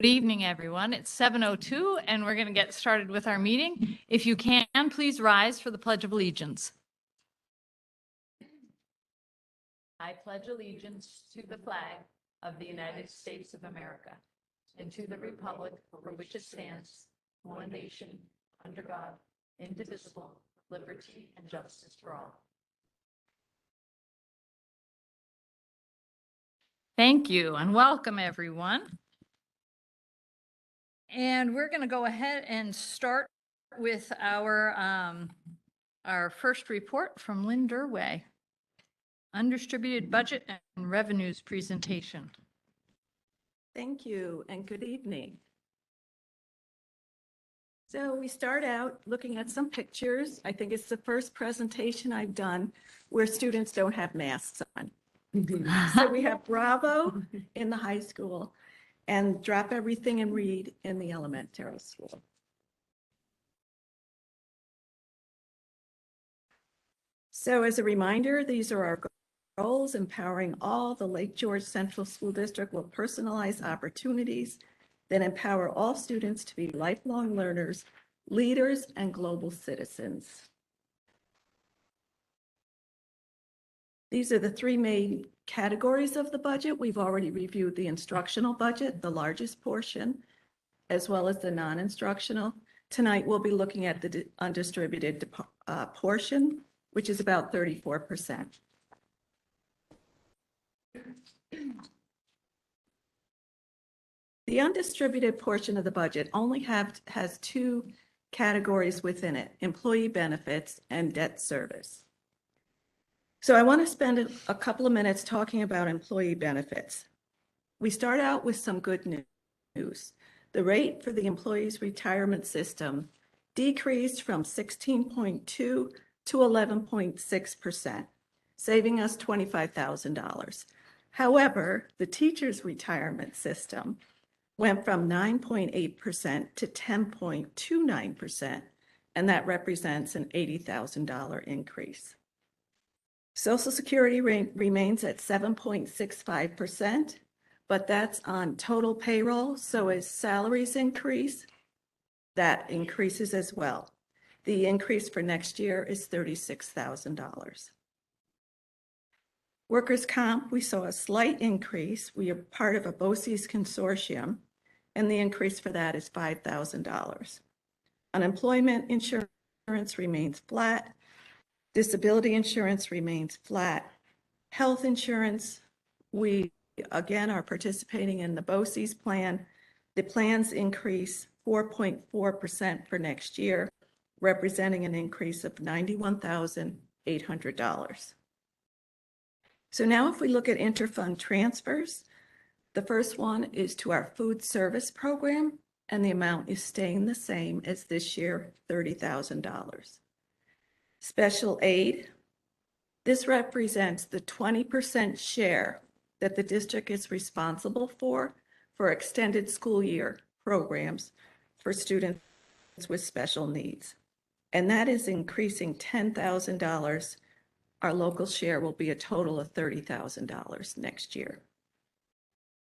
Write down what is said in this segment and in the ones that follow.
Good evening, everyone. It's 7:02 and we're going to get started with our meeting. If you can, please rise for the Pledge of Allegiance. I pledge allegiance to the flag of the United States of America and to the republic for which it stands, one nation, under God, indivisible, liberty and justice for all. Thank you and welcome, everyone. And we're going to go ahead and start with our first report from Lynn Durway. Undistributed budget and revenues presentation. Thank you and good evening. So we start out looking at some pictures. I think it's the first presentation I've done where students don't have masks on. So we have Bravo in the high school and Drop Everything and Read in the elementary school. So as a reminder, these are our goals: empowering all the Lake George Central School District with personalized opportunities that empower all students to be lifelong learners, leaders, and global citizens. These are the three main categories of the budget. We've already reviewed the instructional budget, the largest portion, as well as the non-instructional. Tonight, we'll be looking at the undistributed portion, which is about 34%. The undistributed portion of the budget only has two categories within it: employee benefits and debt service. So I want to spend a couple of minutes talking about employee benefits. We start out with some good news. The rate for the employees' retirement system decreased from 16.2 to 11.6%, saving us $25,000. However, the teachers' retirement system went from 9.8% to 10.29%, and that represents an $80,000 increase. Social Security rate remains at 7.65%, but that's on total payroll. So as salaries increase, that increases as well. The increase for next year is $36,000. Workers' comp, we saw a slight increase. We are part of a BOCES consortium, and the increase for that is $5,000. Unemployment insurance remains flat. Disability insurance remains flat. Health insurance, we again are participating in the BOCES plan. The plans increase 4.4% for next year, representing an increase of $91,800. So now if we look at interfund transfers, the first one is to our food service program, and the amount is staying the same as this year, $30,000. Special aid, this represents the 20% share that the district is responsible for extended school year programs for students with special needs. And that is increasing $10,000. Our local share will be a total of $30,000 next year.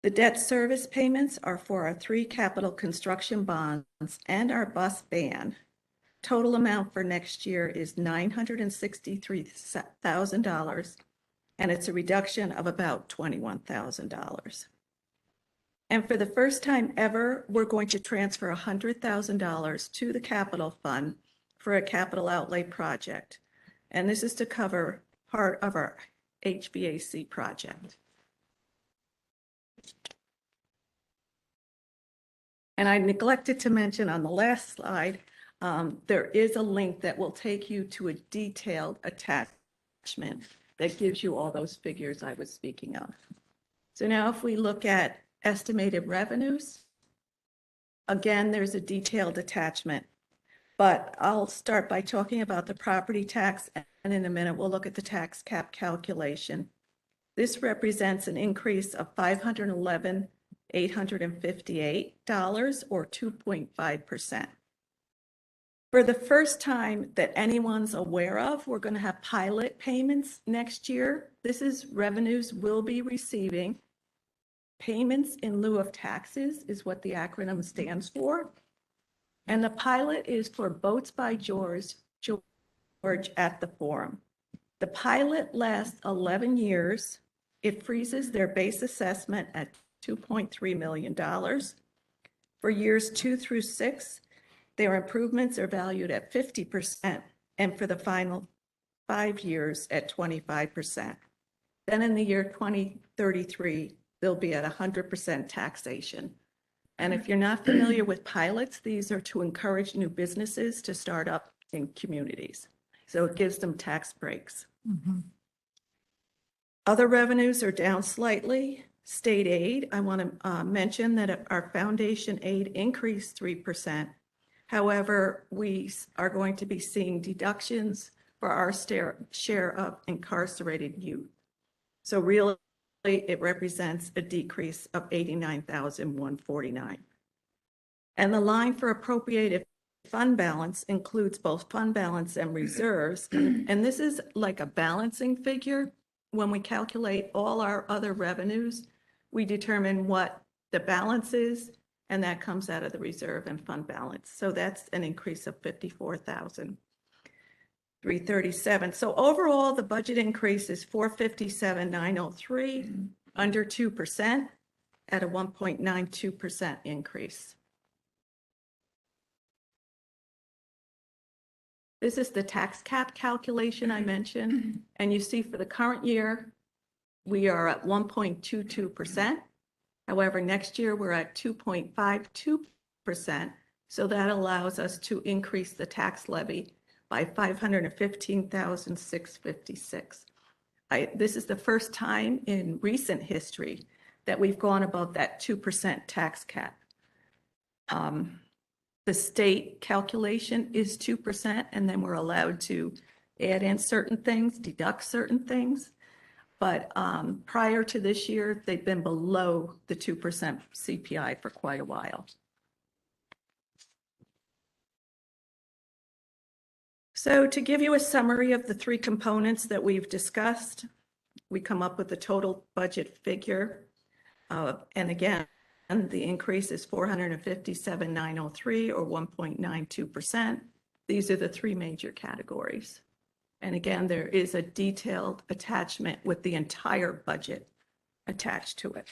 The debt service payments are for our 3 capital construction bonds and our bus ban. Total amount for next year is $963,000, and it's a reduction of about $21,000. And for the first time ever, we're going to transfer $100,000 to the capital fund for a capital outlay project. And this is to cover part of our HVAC project. And I neglected to mention on the last slide, there is a link that will take you to a detailed attachment that gives you all those figures I was speaking of. So now if we look at estimated revenues, again, there's a detailed attachment, but I'll start by talking about the property tax, and in a minute we'll look at the tax cap calculation. This represents an increase of $511,858 or 2.5%. For the first time that anyone's aware of, we're going to have pilot payments next year. This is revenues we'll be receiving Payments in lieu of taxes is what the acronym stands for. And the pilot is for Boats by George at the Forum. The pilot lasts 11 years. It freezes their base assessment at $2.3 million. For years 2 through 6, their improvements are valued at 50%, and for the final 5 years at 25%. Then in the year 2033, they'll be at 100% taxation. And if you're not familiar with pilots, these are to encourage new businesses to start up in communities. So it gives them tax breaks. Other revenues are down slightly. State aid, I want to mention that our foundation aid increased 3%. However, we are going to be seeing deductions for our share of incarcerated youth. So really, it represents a decrease of $89,149. And the line for appropriated fund balance includes both fund balance and reserves. And this is like a balancing figure. When we calculate all our other revenues, we determine what the balance is, and that comes out of the reserve and fund balance. So that's an increase of $54,337. So overall, the budget increase is $457,903, under 2%, at a 1.92% increase. This is the tax cap calculation I mentioned, and you see for the current year, we are at 1.22%. However, next year we're at 2.52%, so that allows us to increase the tax levy by $515,656. This is the first time in recent history that we've gone above that 2% tax cap. The state calculation is 2%, and then we're allowed to add in certain things, deduct certain things. But prior to this year, they've been below the 2% CPI for quite a while. So to give you a summary of the three components that we've discussed, we come up with the total budget figure. And again, the increase is $457,903 or 1.92%. These are the three major categories. And again, there is a detailed attachment with the entire budget attached to it.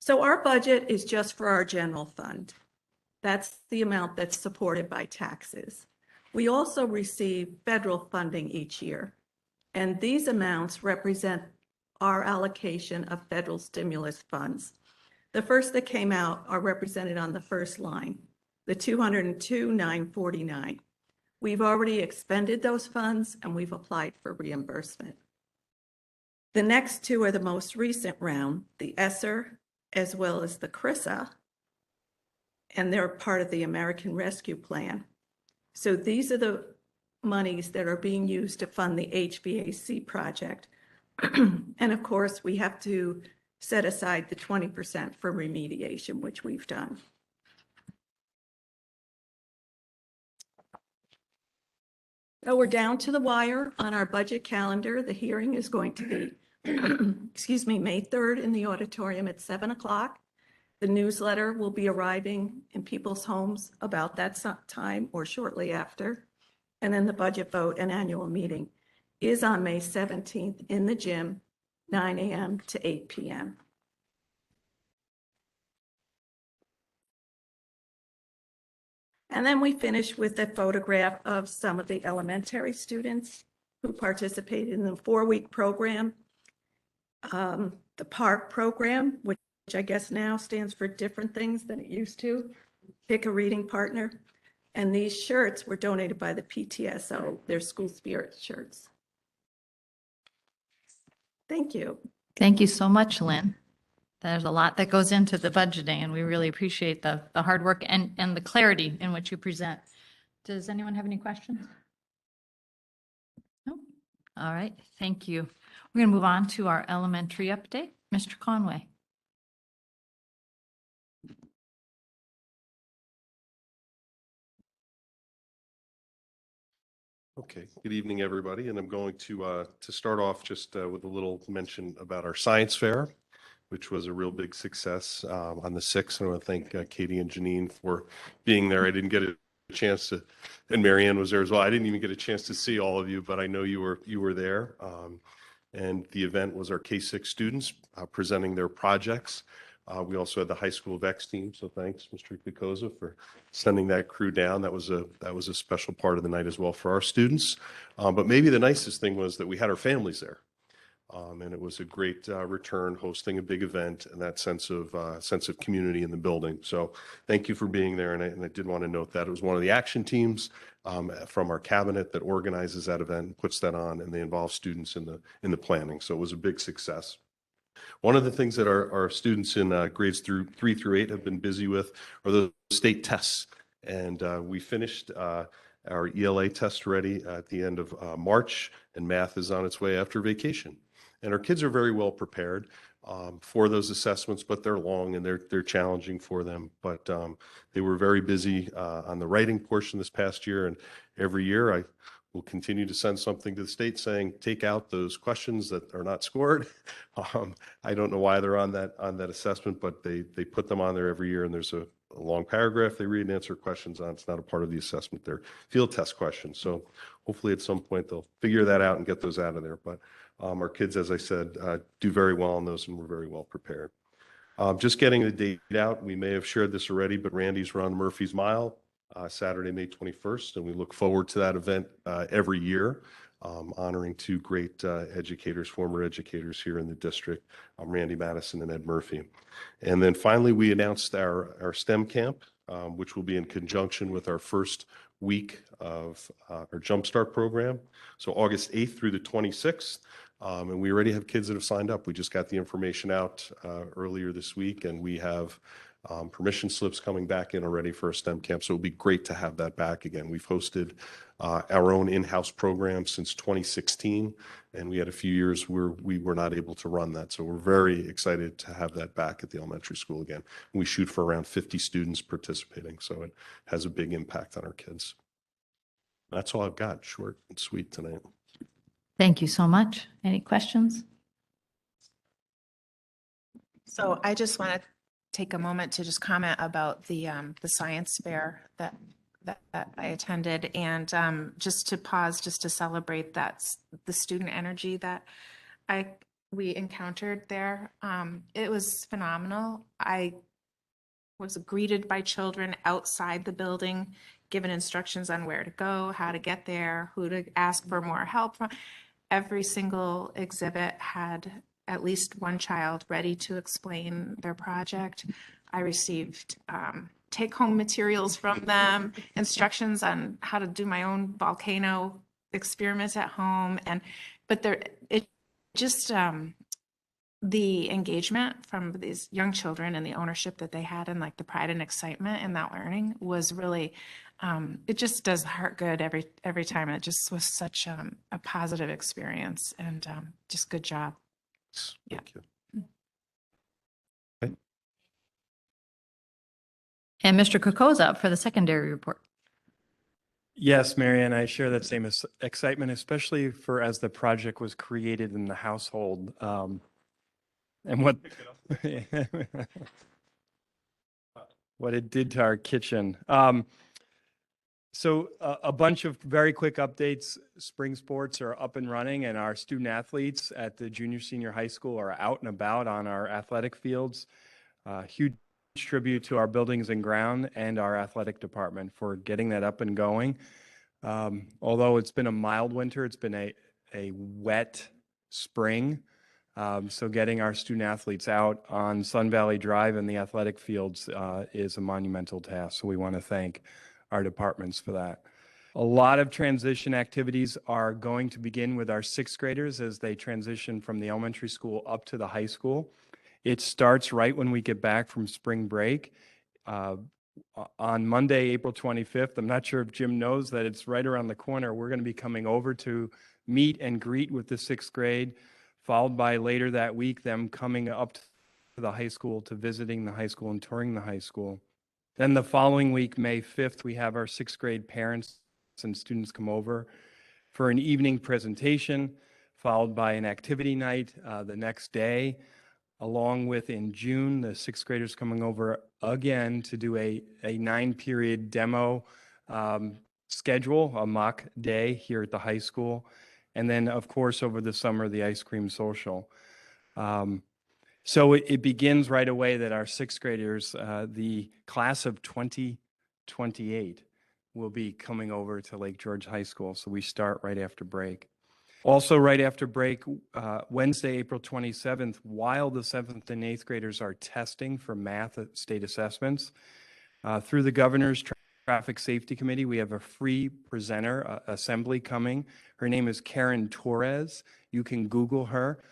So our budget is just for our general fund. That's the amount that's supported by taxes. We also receive federal funding each year, and these amounts represent our allocation of federal stimulus funds. The first that came out are represented on the first line, the $202,949. We've already expended those funds and we've applied for reimbursement. The next two are the most recent round, the ESSER as well as the CRRSA, and they're part of the American Rescue Plan. So these are the monies that are being used to fund the HVAC project. And of course, we have to set aside the 20% for remediation, which we've done. So we're down to the wire on our budget calendar. The hearing is going to be, excuse me, May 3rd in the auditorium at 7 o'clock. The newsletter will be arriving in people's homes about that time or shortly after. And then the budget vote and annual meeting is on May 17th in the gym, 9 a.m. to 8 p.m. And then we finish with a photograph of some of the elementary students who participated in the 4-week program. The PARK program, which I guess now stands for different things than it used to, Pick a Reading Partner. And these shirts were donated by the PTSO, their school spirit shirts. Thank you. Thank you so much, Lynn. There's a lot that goes into the budgeting, and we really appreciate the hard work and the clarity in which you present. Does anyone have any questions? No? All right, thank you. We're going to move on to our elementary update. Mr. Conway. Okay, good evening, everybody, and I'm going to start off just with a little mention about our science fair, which was a real big success on the 6th. And I want to thank Katie and Janine for being there. I didn't get a chance to, and Marianne was there as well. I didn't even get a chance to see all of you, but I know you were there. And the event was our K-6 students presenting their projects. We also had the high school VEX team, so thanks, Mr. Picosa, for sending that crew down. That was a special part of the night as well for our students. But maybe the nicest thing was that we had our families there. And it was a great return, hosting a big event and that sense of community in the building. So thank you for being there. And I did want to note that it was one of the action teams from our cabinet that organizes that event, and puts that on, and they involve students in the planning. So it was a big success. One of the things that our students in grades 3 through 8 have been busy with are the state tests. And we finished our ELA test ready at the end of March, and math is on its way after vacation. And our kids are very well prepared for those assessments, but they're long and they're challenging for them. But they were very busy on the writing portion this past year, and every year I will continue to send something to the state saying, take out those questions that are not scored. I don't know why they're on that assessment, but they put them on there every year, and there's a long paragraph they read and answer questions on. It's not a part of the assessment. They're field test questions. So hopefully at some point they'll figure that out and get those out of there. But our kids, as I said, do very well on those, and we're very well prepared. Just getting the date out, we may have shared this already, but Randy's run Murphy's Mile Saturday, May 21st, and we look forward to that event every year, honoring two great educators, former educators here in the district, Randy Madison and Ed Murphy. And then finally, we announced our STEM camp, which will be in conjunction with our first week of our Jumpstart program. So August 8th through the 26th. And we already have kids that have signed up. We just got the information out earlier this week, and we have permission slips coming back in already for a STEM camp. So it'll be great to have that back again. We've hosted our own in-house program since 2016, and we had a few years where we were not able to run that. So we're very excited to have that back at the elementary school again. We shoot for around 50 students participating, so it has a big impact on our kids. That's all I've got, short and sweet tonight. Thank you so much. Any questions? So I just want to take a moment to just comment about the science fair that I attended, and just to pause, just to celebrate the student energy that we encountered there. It was phenomenal. I was greeted by children outside the building, given instructions on where to go, how to get there, who to ask for more help from. Every single exhibit had at least one child ready to explain their project. I received take-home materials from them, instructions on how to do my own volcano experiments at home, the engagement from these young children and the ownership that they had, and like the pride and excitement in that learning was really, it just does the heart good every time. It just was such a positive experience, and just good job. Thank you. And Mr. Kokoza up for the secondary report. Yes, Marianne, I share that same excitement, especially for as the project was created in the household. And what it did to our kitchen. So a bunch of very quick updates. Spring sports are up and running, and our student athletes at the junior senior high school are out and about on our athletic fields. Huge tribute to our buildings and ground and our athletic department for getting that up and going. Although it's been a mild winter, it's been a wet spring. So getting our student athletes out on Sun Valley Drive and the athletic fields is a monumental task. So we want to thank our departments for that. A lot of transition activities are going to begin with our sixth graders as they transition from the elementary school up to the high school. It starts right when we get back from spring break. On Monday, April 25th, I'm not sure if Jim knows that it's right around the corner. We're going to be coming over to meet and greet with the sixth grade, followed by later that week, them coming up to the high school, to visiting the high school and touring the high school. Then the following week, May 5th, we have our sixth grade parents and students come over. for an evening presentation, followed by an activity night the next day, along with in June, the sixth graders coming over again to do a 9-period demo schedule, a mock day here at the high school. And then, of course, over the summer, the ice cream social. So it begins right away that our sixth graders, the class of 2028, will be coming over to Lake George High School. So we start right after break. Also, right after break, Wednesday, April 27th, while the 7th and 8th graders are testing for math state assessments, through the Governor's Traffic Safety Committee, we have a free presenter assembly coming. Her name is Karen Torres. You can Google her.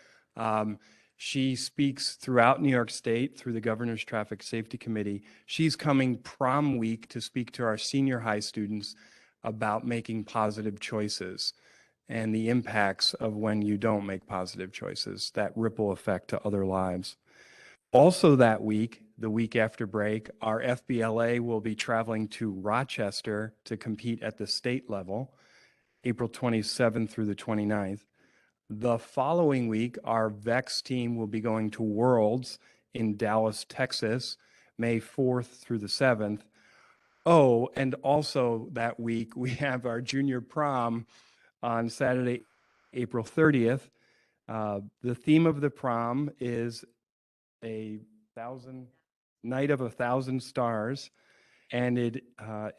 She speaks throughout New York State through the Governor's Traffic Safety Committee. She's coming prom week to speak to our senior high students about making positive choices and the impacts of when you don't make positive choices, that ripple effect to other lives. Also that week, the week after break, our FBLA will be traveling to Rochester to compete at the state level, April 27th through the 29th. The following week, our VEX team will be going to Worlds in Dallas, Texas, May 4th through the 7th. Oh, and also that week, we have our junior prom on Saturday, April 30th. The theme of the prom is Night of 1,000 Stars, and it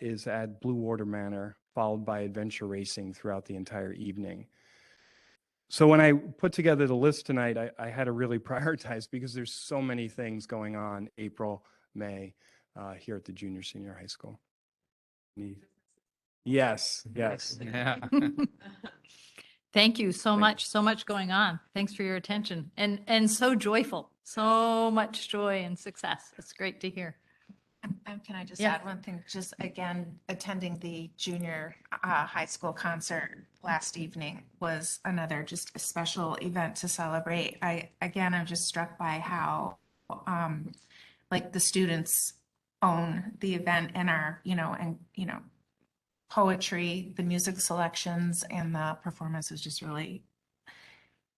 is at Blue Water Manor, followed by adventure racing throughout the entire evening. So when I put together the list tonight, I had to really prioritize because there's so many things going on April, May here at the junior senior high school. Yes. Yeah. Thank you so much going on. Thanks for your attention and so joyful, so much joy and success. It's great to hear. Can I just Yeah. add one thing? Just again, attending the junior high school concert last evening was another just a special event to celebrate. I'm just struck by how like the students own the event and poetry, the music selections, and the performance was just really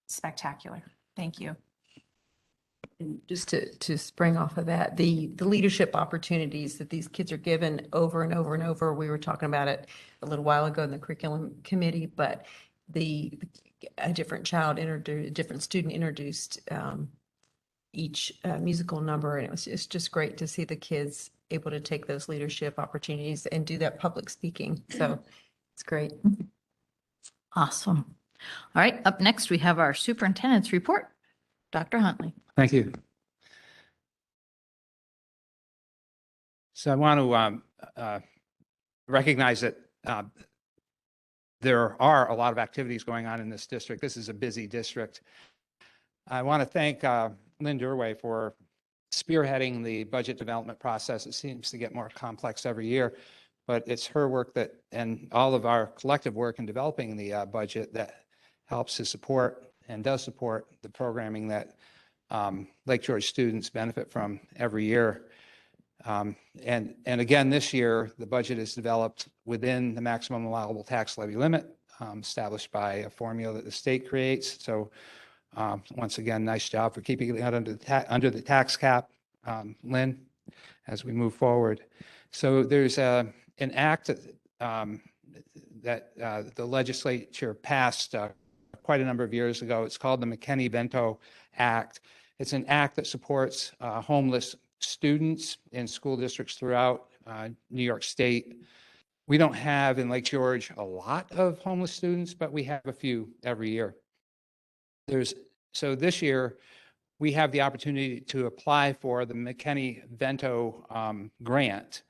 spectacular. Thank you. And just to spring off of that, the leadership opportunities that these kids are given over and over and over, we were talking about it a little while ago in the curriculum committee, but a different student introduced each musical number, and it's just great to see the kids able to take those leadership opportunities and do that public speaking. So it's great. Awesome. All right, up next, we have our superintendent's report. Dr. Huntley. Thank you. So I want to recognize that there are a lot of activities going on in this district. This is a busy district. I want to thank Lynn Durway for spearheading the budget development process. It seems to get more complex every year, but it's her work and all of our collective work in developing the budget that helps to support and does support the programming that Lake George students benefit from every year. And again, this year, the budget is developed within the maximum allowable tax levy limit established by a formula that the state creates. So once again, nice job for keeping it under the tax cap, Lynn, as we move forward. So there's an act that the legislature passed quite a number of years ago. It's called the McKinney-Vento Act. It's an act that supports homeless students in school districts throughout New York State. We don't have in Lake George a lot of homeless students, but we have a few every year. So this year, we have the opportunity to apply for the McKinney-Vento grant.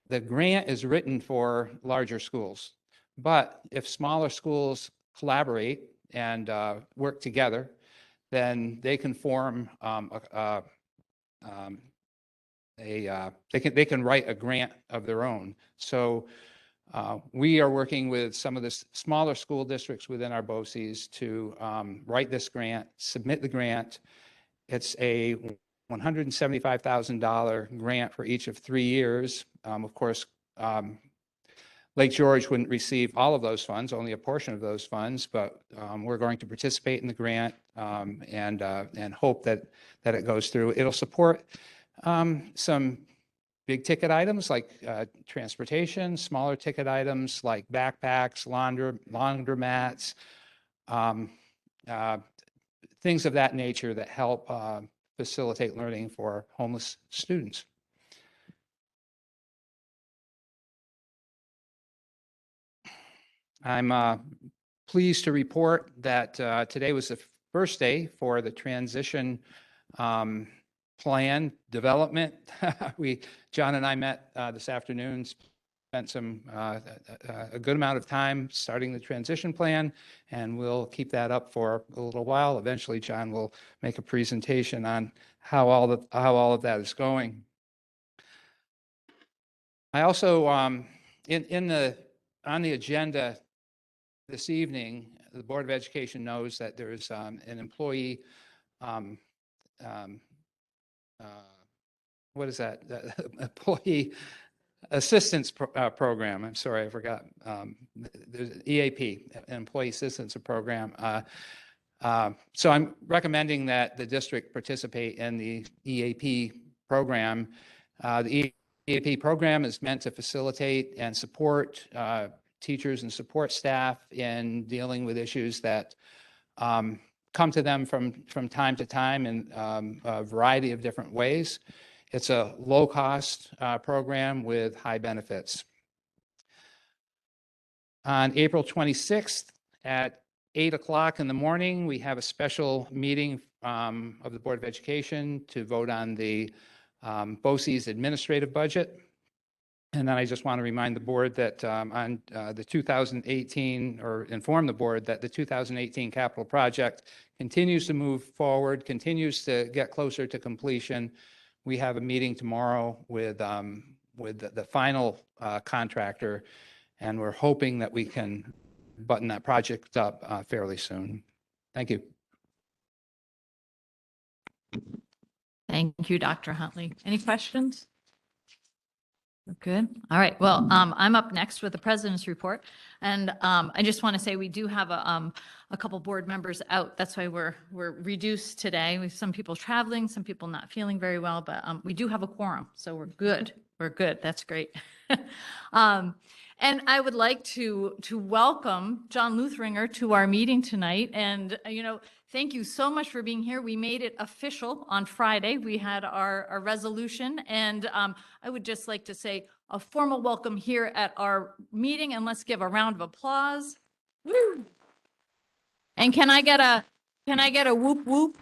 The grant is written for larger schools, but if smaller schools collaborate and work together, then they can form they can write a grant of their own. So we are working with some of the smaller school districts within our BOCES to write this grant, submit the grant. It's a $175,000 grant for each of 3 years. Of course, Lake George wouldn't receive all of those funds, only a portion of those funds, but we're going to participate in the grant and hope that it goes through. It'll support some big ticket items like transportation, smaller ticket items like backpacks, laundromats, things of that nature that help facilitate learning for homeless students. I'm pleased to report that today was the first day for the transition plan development. John and I met this afternoon, spent a good amount of time starting the transition plan, and we'll keep that up for a little while. Eventually, John will make a presentation on how all of that is going. I also on the agenda this evening, the Board of Education knows that there's an employee, what is that? Employee assistance program. I'm sorry, I forgot. There's EAP, Employee Assistance Program. So I'm recommending that the district participate in the EAP program. The EAP program is meant to facilitate and support teachers and support staff in dealing with issues that come to them from time to time in a variety of different ways. It's a low-cost program with high benefits. On April 26th at 8 o'clock in the morning, we have a special meeting of the Board of Education to vote on the BOCES administrative budget. And then I just want to remind the board that on the 2018, or inform the board that the 2018 capital project continues to move forward, continues to get closer to completion. We have a meeting tomorrow with the final contractor, and we're hoping that we can button that project up fairly soon. Thank you. Thank you, Dr. Huntley. Any questions? Good. All right. Well, I'm up next with the president's report. And I just want to say we do have a couple board members out. That's why we're reduced today. We have some people traveling, some people not feeling very well, but we do have a quorum. So we're good. We're good. That's great. And I would like to welcome John Luthringer to our meeting tonight. And, thank you so much for being here. We made it official on Friday. We had our resolution, and I would just like to say a formal welcome here at our meeting, and let's give a round of applause. Woo! And can I get a whoop whoop?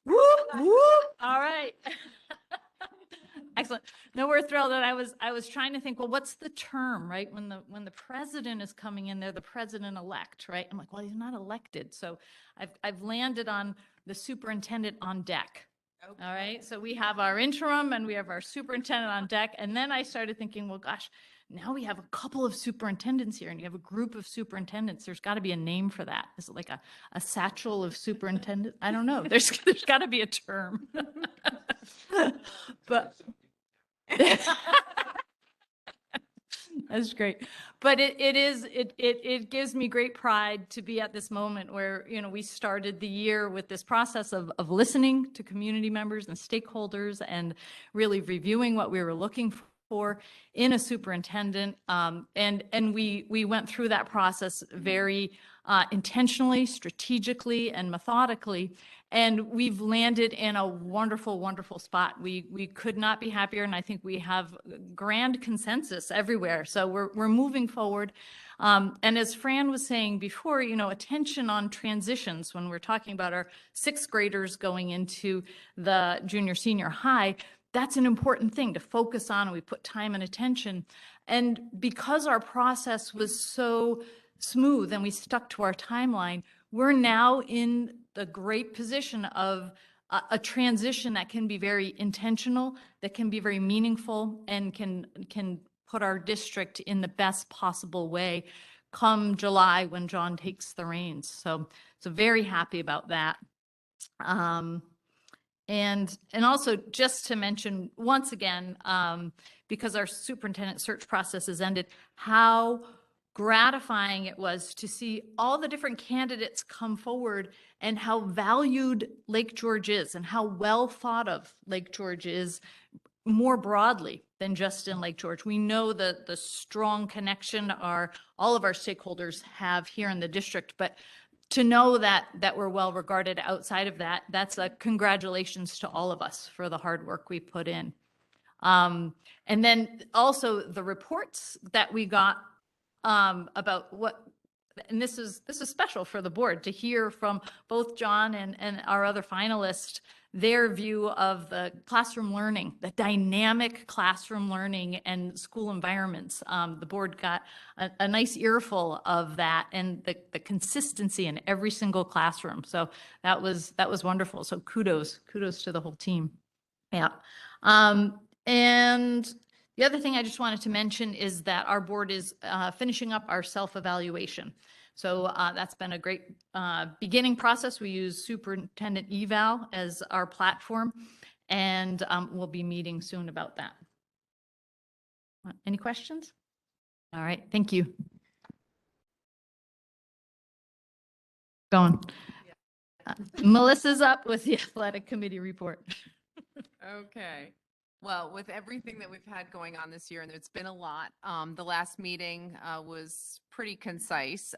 Whoop whoop! All right. Excellent. No, we're thrilled. And I was trying to think, well, what's the term, right? When the president is coming in, they're the president-elect, right? I'm like, well, he's not elected. So I've landed on the superintendent on deck. Okay. All right. So we have our interim and we have our superintendent on deck. And then I started thinking, well, gosh, now we have a couple of superintendents here and you have a group of superintendents. There's got to be a name for that. Is it like a satchel of superintendent? I don't know. There's got to be a term. But that's great. But it gives me great pride to be at this moment where, we started the year with this process of listening to community members and stakeholders and really reviewing what we were looking for in a superintendent. And we went through that process very intentionally, strategically, and methodically. And we've landed in a wonderful, wonderful spot. We could not be happier. And I think we have grand consensus everywhere. So we're moving forward. And as Fran was saying before, attention on transitions when we're talking about our sixth graders going into the junior, senior high, that's an important thing to focus on. And we put time and attention. And because our process was so smooth and we stuck to our timeline, we're now in the great position of a transition that can be very intentional, that can be very meaningful, and can put our district in the best possible way come July when John takes the reins. So very happy about that. And also just to mention once again, because our superintendent search process has ended, how gratifying it was to see all the different candidates come forward and how valued Lake George is and how well thought of Lake George is more broadly than just in Lake George. We know that the strong connection all of our stakeholders have here in the district, but to know that we're well regarded outside of that, that's a congratulations to all of us for the hard work we put in. And then also the reports that we got about and this is special for the board to hear from both John and our other finalists, their view of the classroom learning, the dynamic classroom learning and school environments. The board got a nice earful of that and the consistency in every single classroom. So that was wonderful. So kudos to the whole team. Yeah. And the other thing I just wanted to mention is that our board is finishing up our self-evaluation. So that's been a great beginning process. We use Superintendent Eval as our platform, and we'll be meeting soon about that. Any questions? All right, thank you. Going. Melissa's up with the athletic committee report. Okay. Well, with everything that we've had going on this year, and it's been a lot, the last meeting was pretty concise.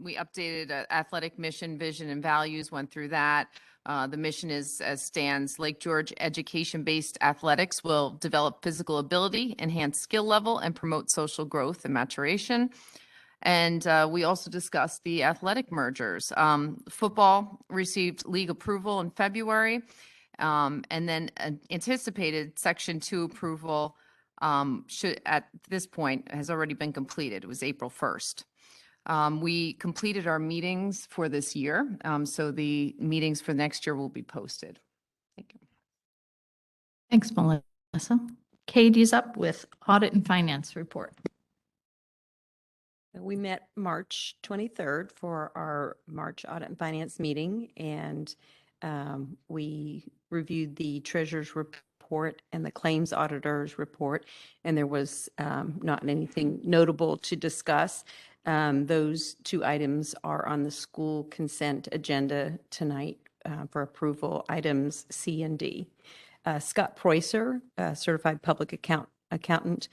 We updated athletic mission, vision, and values, went through that. The mission is, as stands, Lake George education-based athletics will develop physical ability, enhance skill level, and promote social growth and maturation. And we also discussed the athletic mergers. Football received league approval in February. And then anticipated Section 2 approval should, at this point, has already been completed. It was April 1st. We completed our meetings for this year, so the meetings for next year will be posted. Thank you. Thanks, Melissa. Katie's up with audit and finance report. We met March 23rd for our March Audit and Finance meeting, and we reviewed the treasurer's report and the claims auditor's report, and there was not anything notable to discuss. Those two items are on the school consent agenda tonight for approval, items C and D. Scott Preuser, certified public accountant,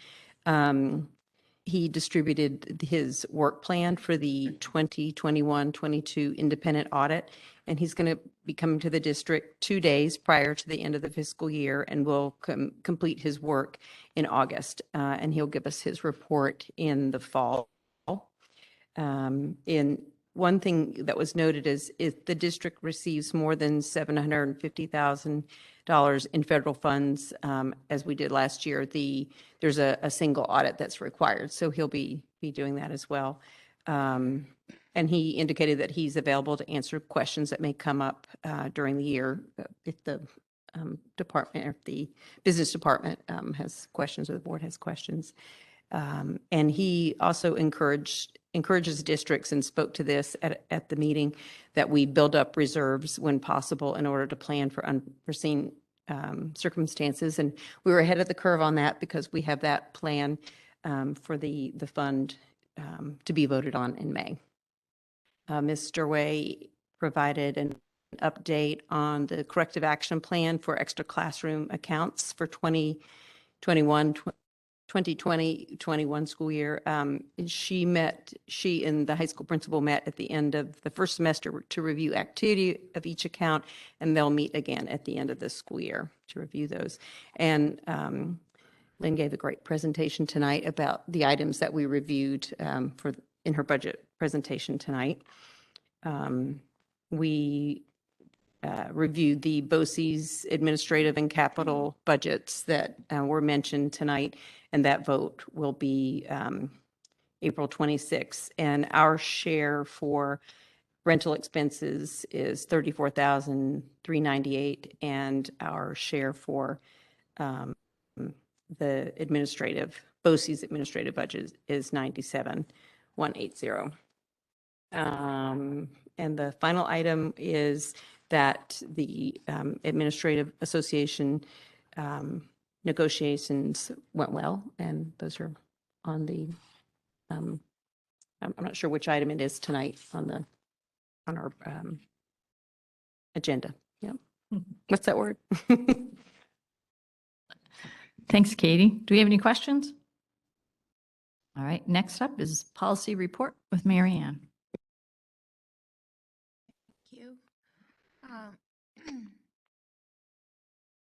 he distributed his work plan for the 2021-22 independent audit, and he's going to be coming to the district 2 days prior to the end of the fiscal year and will complete his work in August, and he'll give us his report in the fall. In one thing that was noted is if the district receives more than $750,000 in federal funds, as we did last year, there's a single audit that's required. So he'll be doing that as well. And he indicated that he's available to answer questions that may come up during the year if the department, if the business department has questions or the board has questions. And he also encourages districts and spoke to this at the meeting that we build up reserves when possible in order to plan for unforeseen circumstances. And we were ahead of the curve on that because we have that plan for the fund to be voted on in May. Ms. Sturway provided an update on the corrective action plan for extra classroom accounts for 2020-21 school year. She and the high school principal met at the end of the first semester to review activity of each account, and they'll meet again at the end of the school year to review those. And Lynn gave a great presentation tonight about the items that we reviewed in her budget presentation tonight. We reviewed the BOCES administrative and capital budgets that were mentioned tonight, and that vote will be April 26th. And our share for rental expenses is $34,398, and our share for the BOCES administrative budget is $97,180. And the final item is that the Administrative Association negotiations went well, and those are on the, I'm not sure which item it is tonight on our agenda. Yeah. What's that word? Thanks, Katie. Do we have any questions? All right, next up is policy report with Mary Ann. Thank you.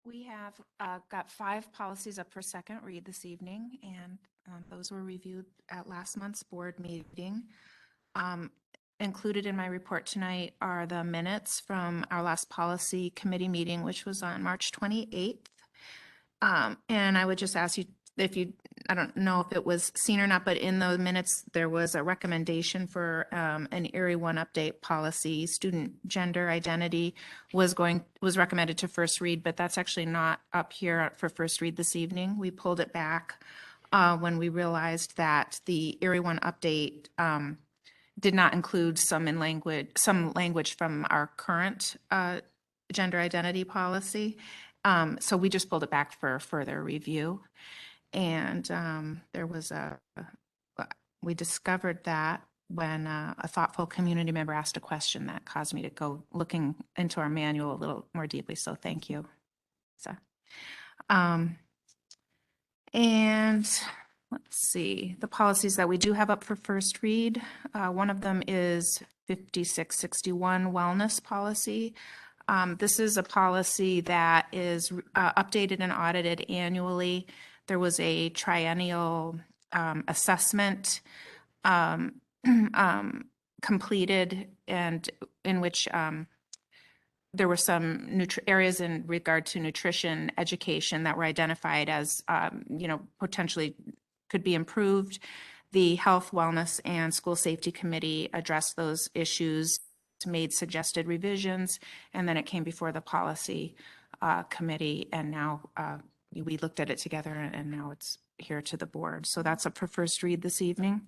We have got 5 policies up for second read this evening, and those were reviewed at last month's board meeting. Included in my report tonight are the minutes from our last policy committee meeting, which was on March 28th. And I would just ask you if you, I don't know if it was seen or not, but in the minutes, there was a recommendation for an Erie One update policy. Student gender identity was recommended to first read, but that's actually not up here for first read this evening. We pulled it back when we realized that the Erie One update did not include some language from our current gender identity policy. So we just pulled it back for further review. And there was we discovered that when a thoughtful community member asked a question that caused me to go looking into our manual a little more deeply. So thank you. So, and let's see, the policies that we do have up for first read. One of them is 5661 wellness policy. This is a policy that is updated and audited annually. There was a triennial assessment completed, and in which there were some areas in regard to nutrition education that were identified as, potentially could be improved. The Health, Wellness, and School Safety Committee addressed those issues, made suggested revisions, and then it came before the policy committee, and now we looked at it together, and now it's here to the board. So that's up for first read this evening.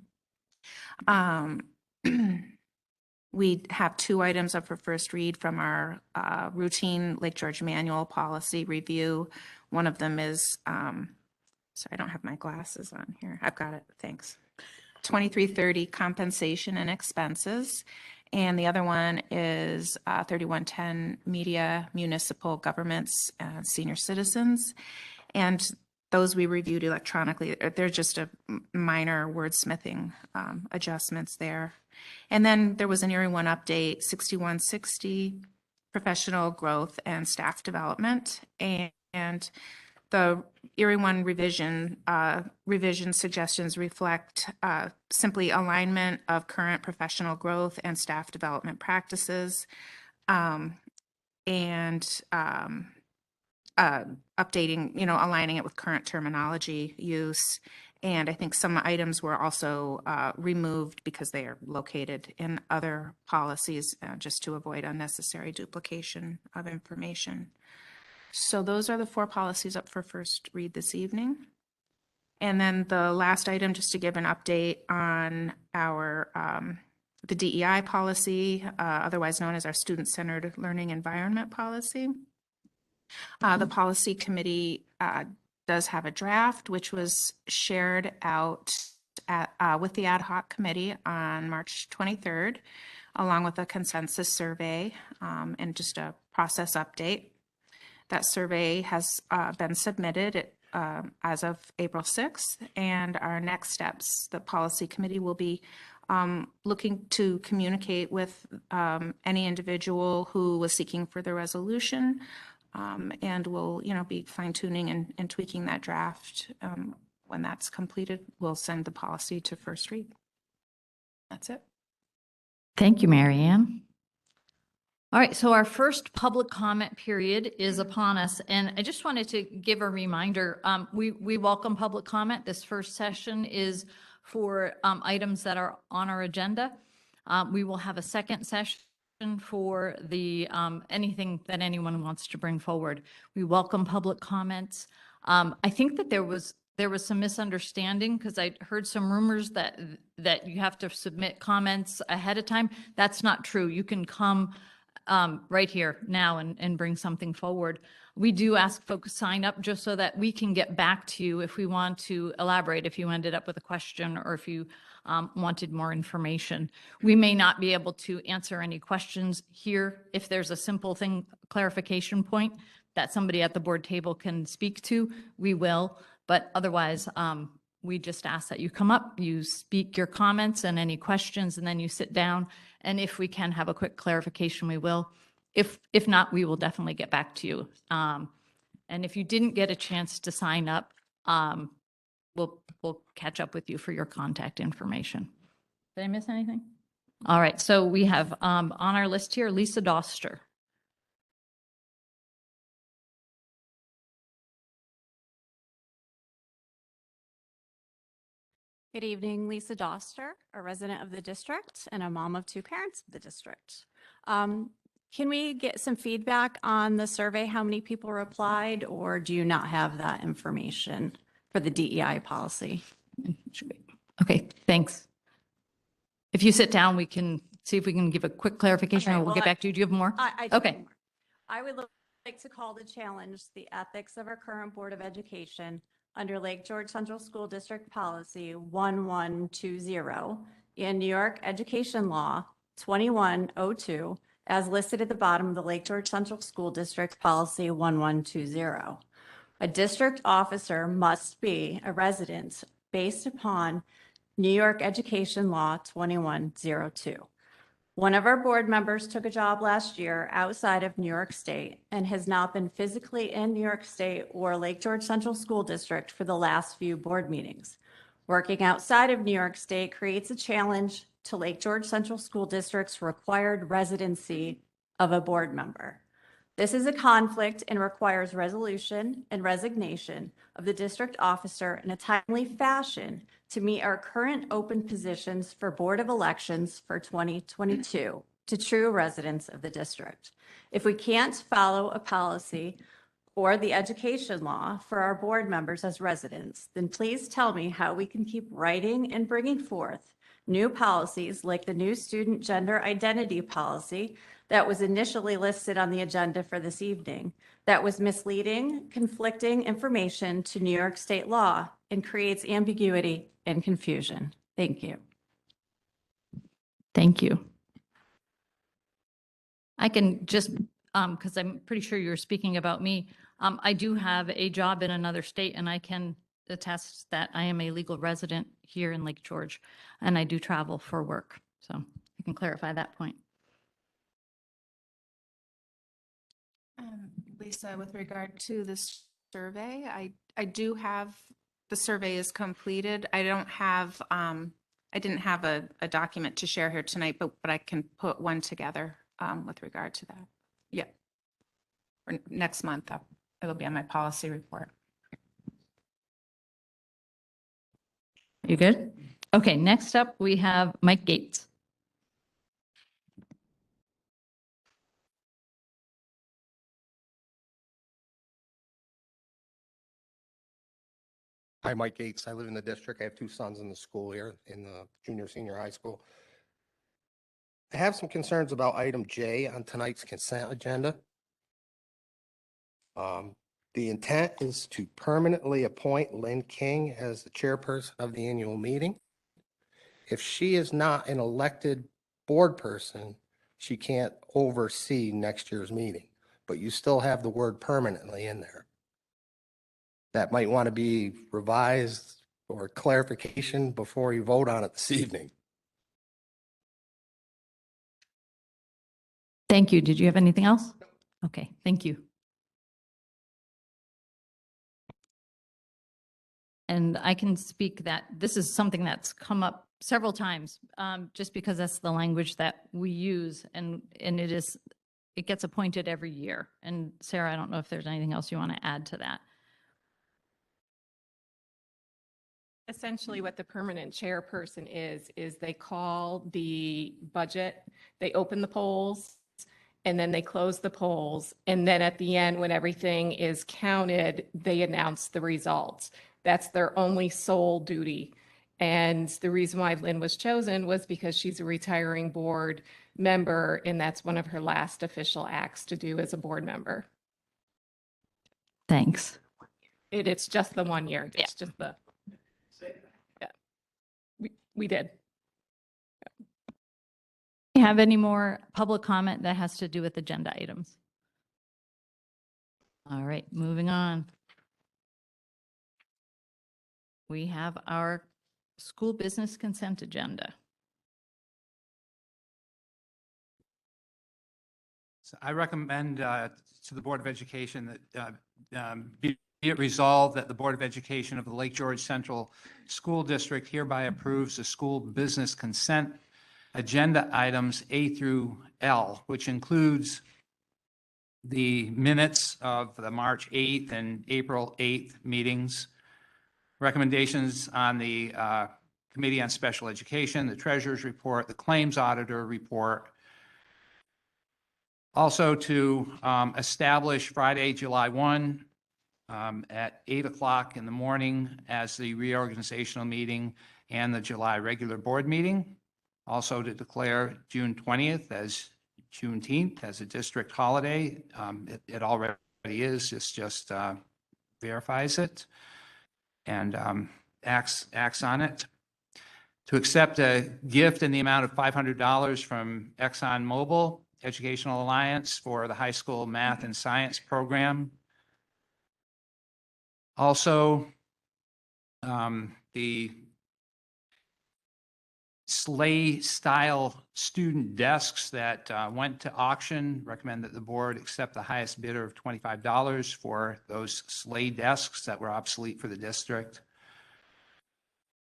We have 2 items up for first read from our routine Lake George manual policy review. One of them is, sorry, I don't have my glasses on here. I've got it, thanks. 2330 compensation and expenses. And the other one is 3110 media, municipal governments, senior citizens. And those we reviewed electronically. They're just a minor wordsmithing adjustments there. And then there was an Erie One update, 6160, professional growth and staff development. And the Erie One revision suggestions reflect simply alignment of current professional growth and staff development practices, and updating, aligning it with current terminology use. And I think some items were also removed because they are located in other policies, just to avoid unnecessary duplication of information. So those are the 4 policies up for first read this evening. And then the last item, just to give an update on our the DEI policy, otherwise known as our student-centered learning environment policy. The policy committee does have a draft, which was shared out with the ad hoc committee on March 23rd, along with a consensus survey and just a process update. That survey has been submitted as of April 6th, and our next steps, the policy committee will be looking to communicate with any individual who was seeking further resolution, and we'll, be fine-tuning and tweaking that draft. When that's completed, we'll send the policy to first read. That's it. Thank you, Mary Ann. All right, so our first public comment period is upon us, and I just wanted to give a reminder. We welcome public comment. This first session is for items that are on our agenda. We will have a second session for the anything that anyone wants to bring forward. We welcome public comments. I think that there was some misunderstanding because I heard some rumors that you have to submit comments ahead of time. That's not true. You can come right here now and bring something forward. We do ask folks to sign up just so that we can get back to you if we want to elaborate, if you ended up with a question or if you wanted more information. We may not be able to answer any questions here. If there's a simple thing, clarification point that somebody at the board table can speak to, we will. But otherwise, we just ask that you come up, you speak your comments and any questions, and then you sit down. And if we can have a quick clarification, we will. If not, we will definitely get back to you. And if you didn't get a chance to sign up, we'll catch up with you for your contact information. Did I miss anything? All right, so we have on our list here, Lisa Doster. Good evening, Lisa Doster, a resident of the district and a mom of two parents of the district. Can we get some feedback on the survey? How many people replied, or do you not have that information for the DEI policy? Okay, thanks. If you sit down, we can see if we can give a quick clarification Okay, or we'll well, get back to you. Do you have more? I do Okay. have more. I would like to call to challenge the ethics of our current Board of Education under Lake George Central School District Policy 1120 and New York Education Law 2102 as listed at the bottom of the Lake George Central School District Policy 1120. A district officer must be a resident based upon New York Education Law 2102. One of our board members took a job last year outside of New York State and has not been physically in New York State or Lake George Central School District for the last few board meetings. Working outside of New York State creates a challenge to Lake George Central School District's required residency of a board member. This is a conflict and requires resolution and resignation of the district officer in a timely fashion to meet our current open positions for Board of Elections for 2022 to true residents of the district. If we can't follow a policy or the education law for our board members as residents, then please tell me how we can keep writing and bringing forth new policies like the new student gender identity policy that was initially listed on the agenda for this evening, that was misleading, conflicting information to New York State law and creates ambiguity and confusion. Thank you. Thank you. I can just, because I'm pretty sure you're speaking about me, I do have a job in another state and I can attest that I am a legal resident here in Lake George and I do travel for work. So I can clarify that point. Lisa, with regard to this survey, I do have, the survey is completed. I don't have, I didn't have a document to share here tonight, but I can put one together with regard to that. Yeah. Or next month, it'll be on my policy report. You good? Okay, next up, we have Mike Gates. Hi, Mike Gates. I live in the district. I have two sons in the school here in the junior, senior high school. I have some concerns about item J on tonight's consent agenda. The intent is to permanently appoint Lynn King as the chairperson of the annual meeting. If she is not an elected board person, she can't oversee next year's meeting, but you still have the word permanently in there. That might want to be revised or clarification before you vote on it this evening. Thank you. Did you have anything else? Okay, thank you. And I can speak that this is something that's come up several times, just because that's the language that we use and it gets appointed every year. And Sarah, I don't know if there's anything else you want to add to that. Essentially what the permanent chairperson is they call the budget, they open the polls, and then they close the polls. And then at the end, when everything is counted, they announce the results. That's their only sole duty. And the reason why Lynn was chosen was because she's a retiring board member, and that's one of her last official acts to do as a board member. Thanks. It's just the 1 year. It's just the, yeah. We did. You have any more public comment that has to do with agenda items? All right, moving on. We have our school business consent agenda. So I recommend to the Board of Education that be it resolved that the Board of Education of the Lake George Central School District hereby approves the school business consent agenda items A through L, which includes the minutes of the March 8th and April 8th meetings, recommendations on the Committee on Special Education, the Treasurer's Report, the Claims Auditor Report. Also to establish Friday, July 1 at 8 o'clock in the morning as the reorganizational meeting and the July regular board meeting. Also to declare June 20th as Juneteenth as a district holiday. It already is, just verifies it and acts on it. To accept a gift in the amount of $500 from ExxonMobil Educational Alliance for the high school math and science program. Also, the sleigh style student desks that went to auction, recommend that the board accept the highest bidder of $25 for those sleigh desks that were obsolete for the district.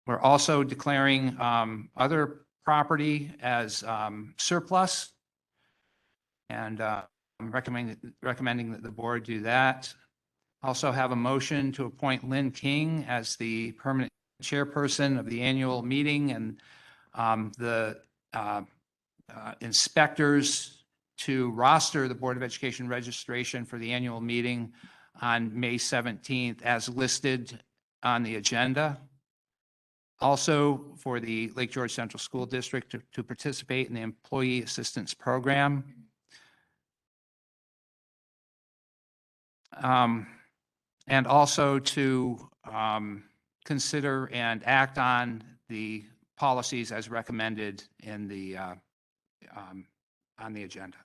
We're also declaring other property as surplus, and I'm recommending that the board do that. Also have a motion to appoint Lynn King as the permanent chairperson of the annual meeting and the inspectors to roster the Board of Education registration for the annual meeting on May 17th as listed on the agenda. Also for the Lake George Central School District to participate in the Employee Assistance Program. And also to consider and act on the policies as recommended in the on the agenda.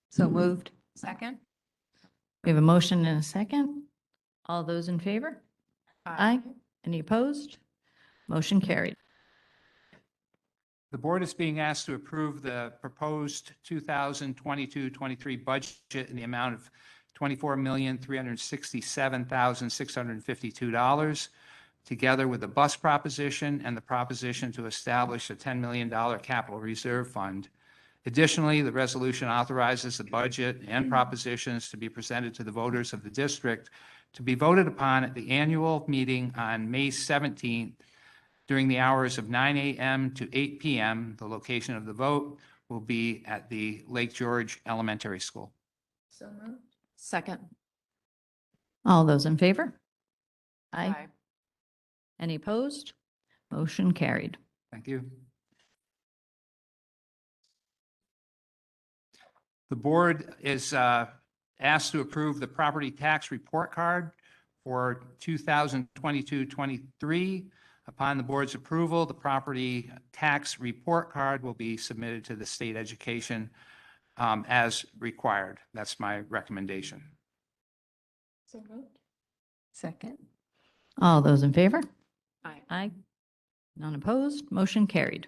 So moved. Second? We have a motion and a second. All those in favor? Aye. Any opposed? Motion carried. The board is being asked to approve the proposed 2022-23 budget in the amount of $24,367,652, together with the bus proposition and the proposition to establish a $10 million capital reserve fund. Additionally, the resolution authorizes the budget and propositions to be presented to the voters of the district to be voted upon at the annual meeting on May 17th during the hours of 9 a.m. to 8 p.m. The location of the vote will be at the Lake George Elementary School. So moved. Second. All those in favor? Aye. Aye. Any opposed? Motion carried. Thank you. The board is asked to approve the property tax report card for 2022-23. Upon the board's approval, the property tax report card will be submitted to the state education as required. That's my recommendation. So moved. Second. All those in favor? Aye. Aye. None opposed? Motion carried.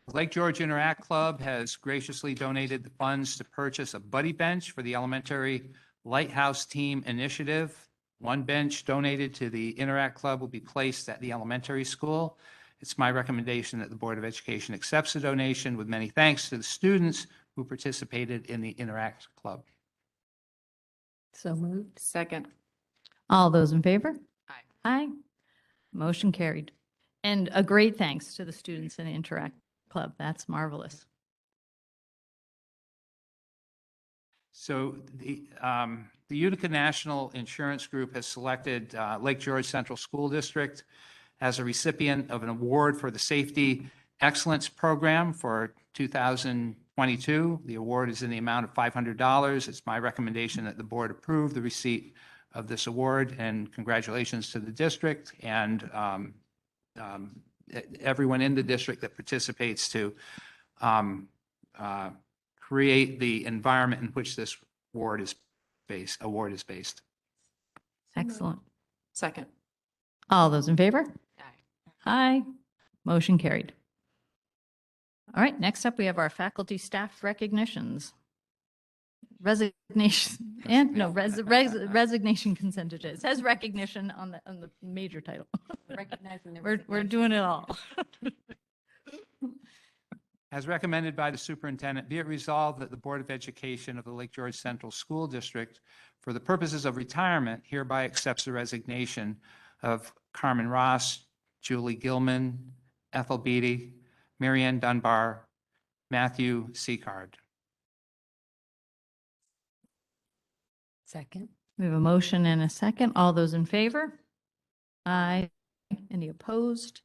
The Lake George Interact Club has graciously donated the funds to purchase a buddy bench for the elementary Lighthouse Team Initiative. One bench donated to the Interact Club will be placed at the elementary school. It's my recommendation that the Board of Education accepts the donation with many thanks to the students who participated in the Interact Club. So moved. Second. All those in favor? Aye. Aye. Motion carried. And a great thanks to the students in the Interact Club. That's marvelous. So the Utica National Insurance Group has selected Lake George Central School District as a recipient of an award for the Safety Excellence Program for 2022. The award is in the amount of $500. It's my recommendation that the board approve the receipt of this award, and congratulations to the district and everyone in the district that participates to create the environment in which this award is based. Excellent. Second. All those in favor? Aye. Aye. Motion carried. All right, next up, we have our faculty staff recognitions. Resignation, and no, resignation consent agenda. It says recognition on the major title. Recognizing the We're doing it all. As recommended by the superintendent, be it resolved that the Board of Education of the Lake George Central School District, for the purposes of retirement, hereby accepts the resignation of Carmen Ross, Julie Gilman, Ethel Beatty, Marianne Dunbar, Matthew Seacard. Second. We have a motion and a second. All those in favor? Aye. Any opposed?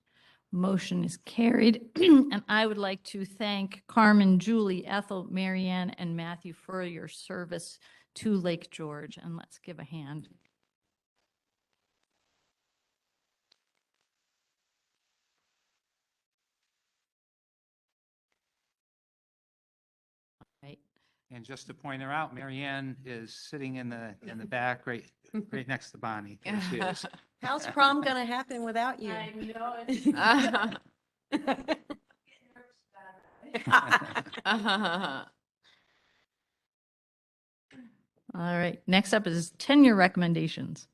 Motion is carried. And I would like to thank Carmen, Julie, Ethel, Marianne, and Matthew for your service to Lake George. And let's give a hand. Right. And just to point her out, Marianne is sitting in the back, right next to Bonnie. There she is. How's prom going to happen without you? All right. Next up is tenure recommendations.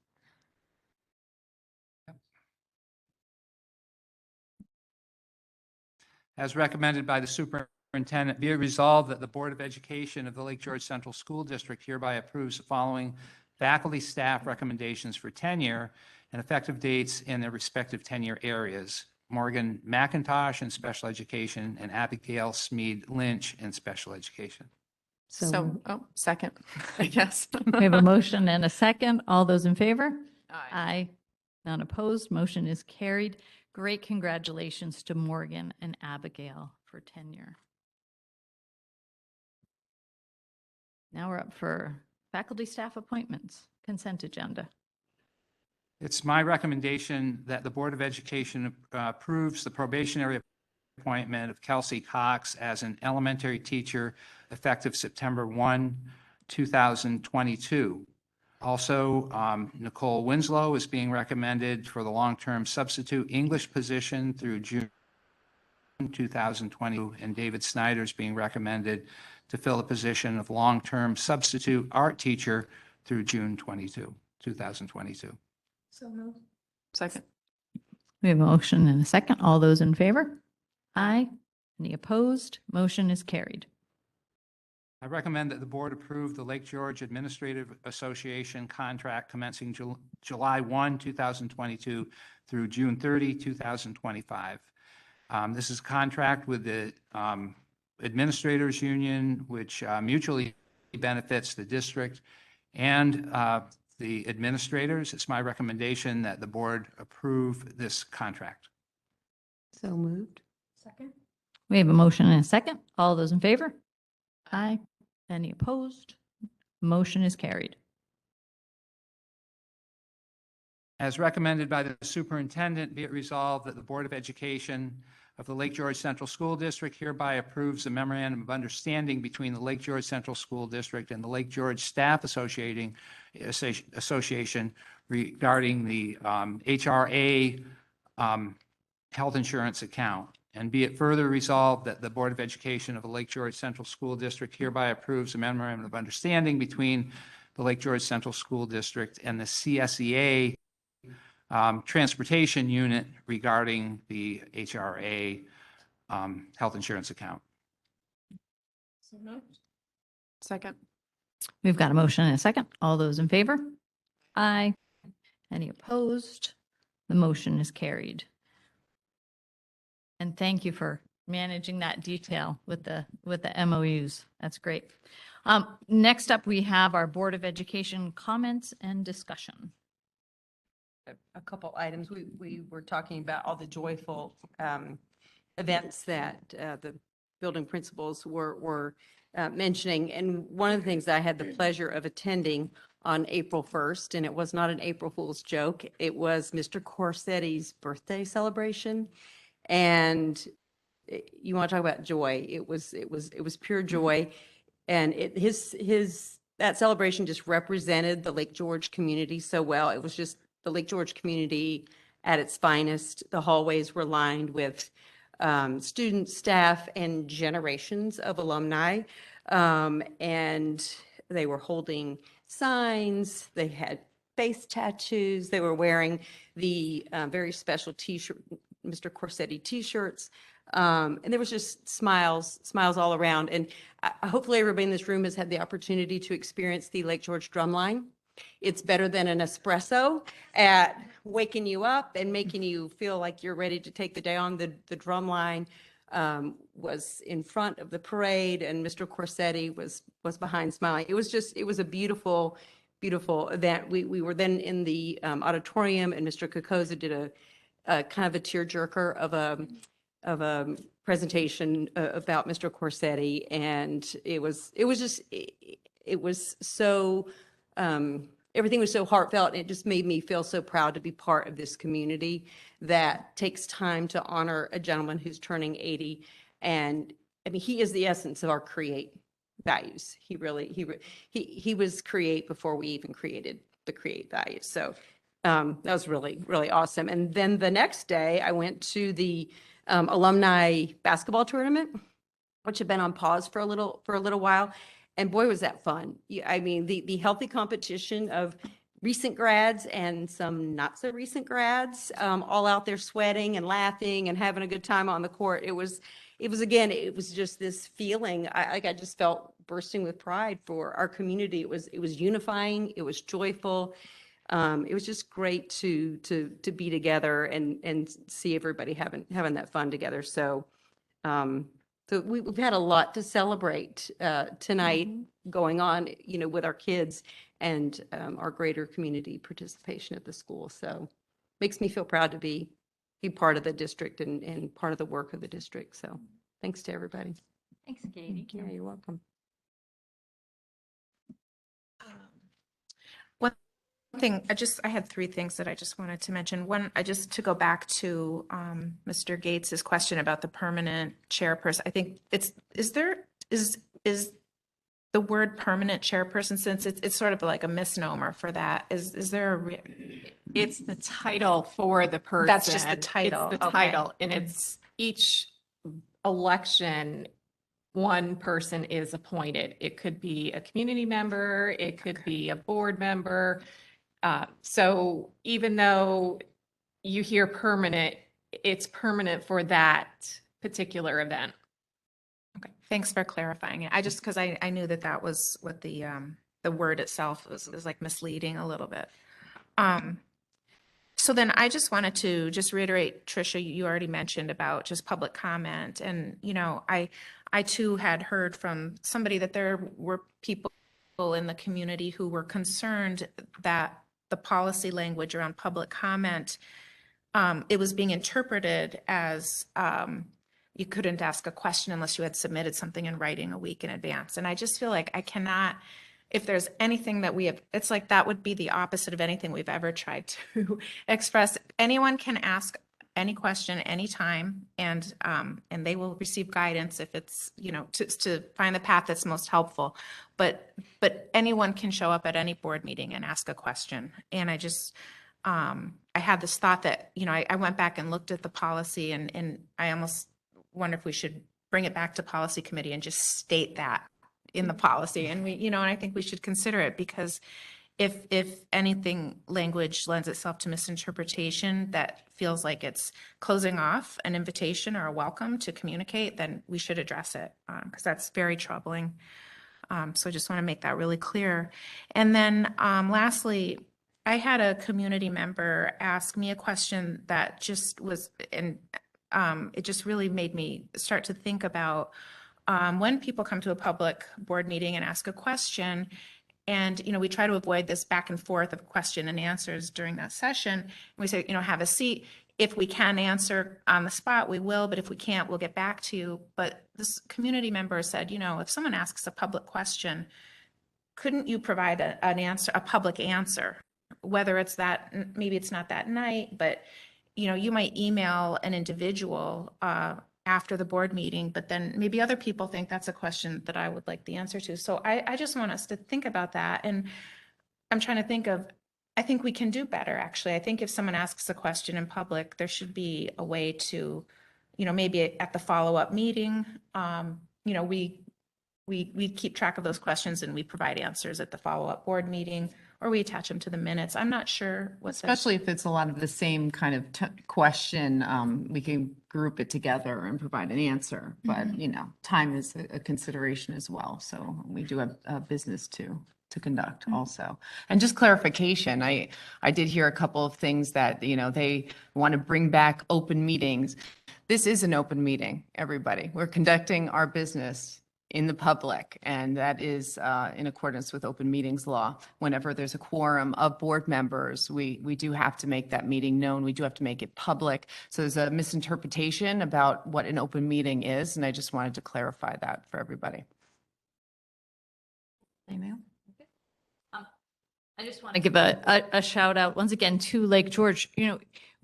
As recommended by the superintendent, be it resolved that the Board of Education of the Lake George Central School District hereby approves the following faculty staff recommendations for tenure and effective dates in their respective tenure areas. Morgan McIntosh in special education and Abigail Smead Lynch in special education. So, second, I guess. We have a motion and a second. All those in favor? Aye. Aye. None opposed. Motion is carried. Great congratulations to Morgan and Abigail for tenure. Now we're up for faculty staff appointments, consent agenda. It's my recommendation that the Board of Education approves the probationary appointment of Kelsey Cox as an elementary teacher effective September 1, 2022. Also, Nicole Winslow is being recommended for the long-term substitute English position through June 2022, and David Snyder is being recommended to fill the position of long-term substitute art teacher through June 2022. Second. We have a motion and a second. All those in favor? Aye. Any opposed? Motion is carried. I recommend that the board approve the Lake George Administrative Association contract commencing July 1, 2022 through June 30, 2025. This is a contract with the Administrators Union, which mutually benefits the district and the administrators. It's my recommendation that the board approve this contract. So moved. Second. We have a motion and a second. All those in favor? Aye. Any opposed? Motion is carried. As recommended by the superintendent, be it resolved that the Board of Education of the Lake George Central School District hereby approves a memorandum of understanding between the Lake George Central School District and the Lake George Staff Association regarding the HRA health insurance account. And be it further resolved that the Board of Education of the Lake George Central School District hereby approves a memorandum of understanding between the Lake George Central School District and the CSEA Transportation Unit regarding the HRA health insurance account. Second. We've got a motion and a second. All those in favor? Aye. Any opposed? The motion is carried. And thank you for managing that detail with the MOUs. That's great. Next up, we have our Board of Education comments and discussion. a couple items. We were talking about all the joyful events that the building principals were mentioning. And one of the things that I had the pleasure of attending on April 1st, and it was not an April Fool's joke, it was Mr. Corsetti's birthday celebration. And you want to talk about joy. It was pure joy. And that celebration just represented the Lake George community so well. It was just the Lake George community at its finest. The hallways were lined with students, staff, and generations of alumni. And they were holding signs. They had face tattoos. They were wearing the very special T-shirt, Mr. Corsetti T-shirts. And there was just smiles all around. And hopefully everybody in this room has had the opportunity to experience the Lake George Drumline. It's better than an espresso at waking you up and making you feel like you're ready to take the day on. The Drumline was in front of the parade, and Mr. Corsetti was behind smiling. It was a beautiful event. We were then in the auditorium, and Mr. Kokoza did a kind of a tearjerker of a presentation about Mr. Corsetti, and it was so everything was so heartfelt, and it just made me feel so proud to be part of this community that takes time to honor a gentleman who's turning 80. And I mean, he is the essence of our CREATE values. He was CREATE before we even created the CREATE values. So that was really, really awesome. And then the next day I went to the alumni basketball tournament, which had been on pause for a little while. And boy, was that fun. I mean, the healthy competition of recent grads and some not so recent grads, all out there sweating and laughing and having a good time on the court. It was just this feeling. I just felt bursting with pride for our community. It was unifying. It was joyful. It was just great to be together and see everybody having that fun together. So, so we've had a lot to celebrate tonight going on, with our kids and our greater community participation at the school. So makes me feel proud to be part of the district and part of the work of the district. So thanks to everybody. Thanks, Katie. Yeah, you're welcome. One thing, I had three things that I just wanted to mention. One, to go back to Mr. Gates's question about the permanent chairperson. I think is the word permanent chairperson, since it's sort of like a misnomer for that. Is there It's the title for the person. That's just the title. It's the Okay. title, and it's each election, one person is appointed. It could be a community member, it could be a board member. So even though you hear permanent, it's permanent for that particular event. Okay, thanks for clarifying it. Because I knew that was what the word itself was like misleading a little bit. So then I just wanted to reiterate, Tricia, you already mentioned about just public comment. And, I too had heard from somebody that there were people in the community who were concerned that the policy language around public comment, it was being interpreted as you couldn't ask a question unless you had submitted something in writing a week in advance. And I just feel like I cannot, if there's anything that we have, it's like that would be the opposite of anything we've ever tried to express. Anyone can ask any question anytime, and they will receive guidance if it's, to find the path that's most helpful. But anyone can show up at any board meeting and ask a question. And I just, I had this thought that, I went back and looked at the policy, and I almost wonder if we should bring it back to policy committee and just state that in the policy. And we, and I think we should consider it, because if anything, language lends itself to misinterpretation that feels like it's closing off an invitation or a welcome to communicate, then we should address it, because that's very troubling. So I just want to make that really clear. And then lastly, I had a community member ask me a question that just was, and it just really made me start to think about when people come to a public board meeting and ask a question, And, we try to avoid this back and forth of question and answers during that session. And we say, have a seat. If we can answer on the spot, we will, but if we can't, we'll get back to you. But this community member said, if someone asks a public question, couldn't you provide an answer, a public answer? Whether it's that, maybe it's not that night, but, you might email an individual after the board meeting, but then maybe other people think that's a question that I would like the answer to. So I just want us to think about that. And I'm trying to think of, I think we can do better, actually. I think if someone asks a question in public, there should be a way to, maybe at the follow-up meeting, we keep track of those questions and we provide answers at the follow-up board meeting, or we attach them to the minutes. I'm not sure what. Especially if it's a lot of the same kind of question, we can group it together and provide an answer. But, time is a consideration as well. So we do have a business to conduct also. And just clarification, I did hear a couple of things that, they want to bring back open meetings. This is an open meeting, everybody. We're conducting our business in the public, and that is in accordance with open meetings law. Whenever there's a quorum of board members, we do have to make that meeting known. We do have to make it public. So there's a misinterpretation about what an open meeting is, and I just wanted to clarify that for everybody. Email. I just want to give a shout out once again to Lake George.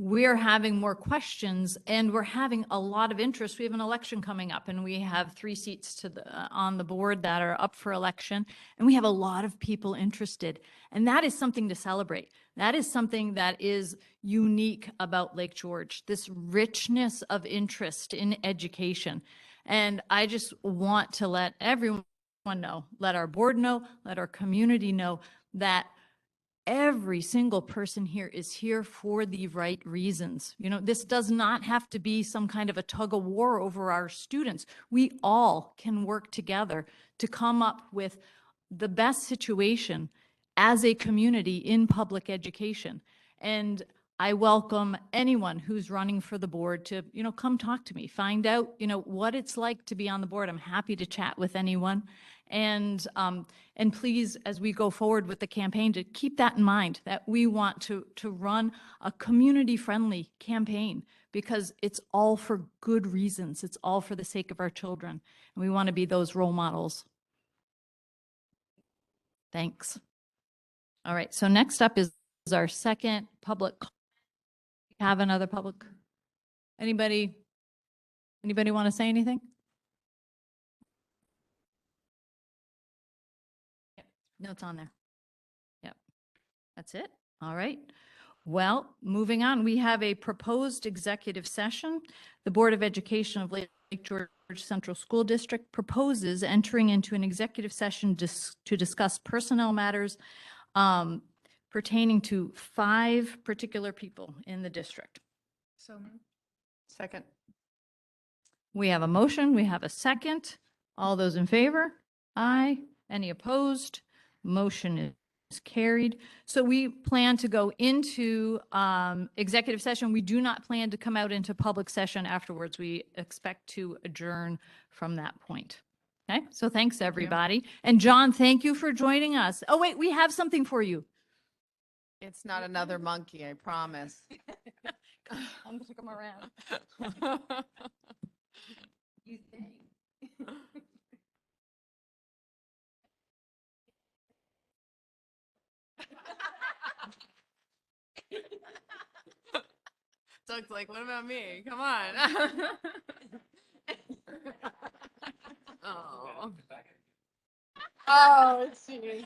We're having more questions and we're having a lot of interest. We have an election coming up and we have 3 seats on the board that are up for election. And we have a lot of people interested. And that is something to celebrate. That is something that is unique about Lake George, this richness of interest in education. And I just want to let everyone know, let our board know, let our community know that every single person here is here for the right reasons. This does not have to be some kind of a tug of war over our students. We all can work together to come up with the best situation as a community in public education. And I welcome anyone who's running for the board to, come talk to me, find out, what it's like to be on the board. I'm happy to chat with anyone. And please, as we go forward with the campaign, to keep that in mind, that we want to run a community-friendly campaign because it's all for good reasons. It's all for the sake of our children. And we want to be those role models. Thanks. All right, so next up is our second public. Have another public? Anybody want to say anything? No, it's on there. Yep. That's it. All right. Well, moving on, we have a proposed executive session. The Board of Education of Lake George Central School District proposes entering into an executive session to discuss personnel matters pertaining to 5 particular people in the district. So Second. We have a motion. We have a second. All those in favor? Aye. Any opposed? Motion is carried. So we plan to go into executive session. We do not plan to come out into public session afterwards. We expect to adjourn from that point. Okay, so thanks, everybody. And John, thank you for joining us. Oh, wait, we have something for you. It's not another monkey, I promise. I'm gonna come around. You think? Doug's like, what about me? Come on. Oh. Oh, jeez.